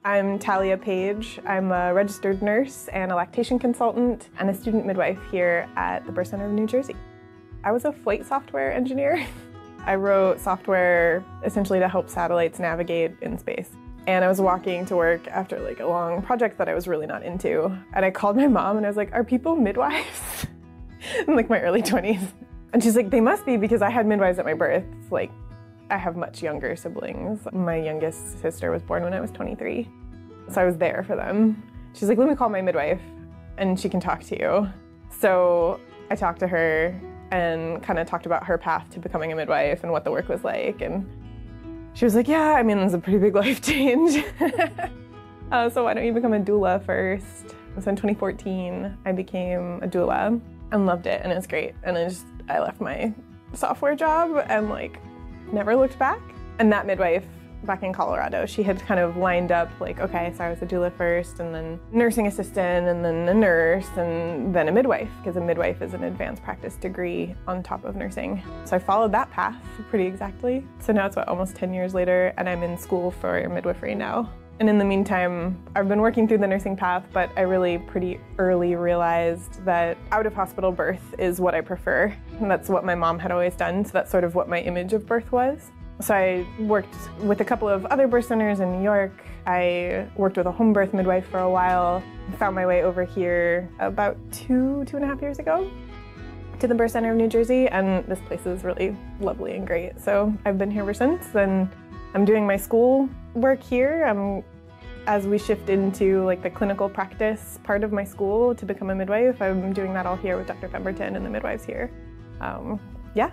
I'm Talia Page. I'm a registered nurse and a lactation consultant and a student midwife here at the Birth Center of New Jersey. I was a flight software engineer. I wrote software essentially to help satellites navigate in space. And I was walking to work after like a long project that I was really not into. And I called my mom and I was like, are people midwives? In like my early 20s. And she's like, they must be because I had midwives at my birth. Like, I have much younger siblings. My youngest sister was born when I was 23. So I was there for them. She's like, let me call my midwife and she can talk to you. So I talked to her and kind of talked about her path to becoming a midwife and what the work was like. And she was like, yeah, I mean, it's a pretty big life change. So why don't you become a doula first? So in 2014, I became a doula and loved it, and it was great. And I left my software job and like never looked back. And that midwife back in Colorado, she had kind of lined up like, okay, so I was a doula first and then nursing assistant and then a nurse and then a midwife, because a midwife is an advanced practice degree on top of nursing. So I followed that path pretty exactly. So now it's almost 10 years later and I'm in school for midwifery now. And in the meantime, I've been working through the nursing path, but I really pretty early realized that out-of-hospital birth is what I prefer. And that's what my mom had always done, so that's sort of what my image of birth was. So I worked with a couple of other birth centers in New York. I worked with a home birth midwife for a while. Found my way over here about two and a half years ago to the Birth Center of New Jersey, and this place is really lovely and great. So I've been here ever since, and I'm doing my school work here. As we shift into like the clinical practice part of my school to become a midwife, I'm doing that all here with Dr. Pemberton and the midwives here. Yeah.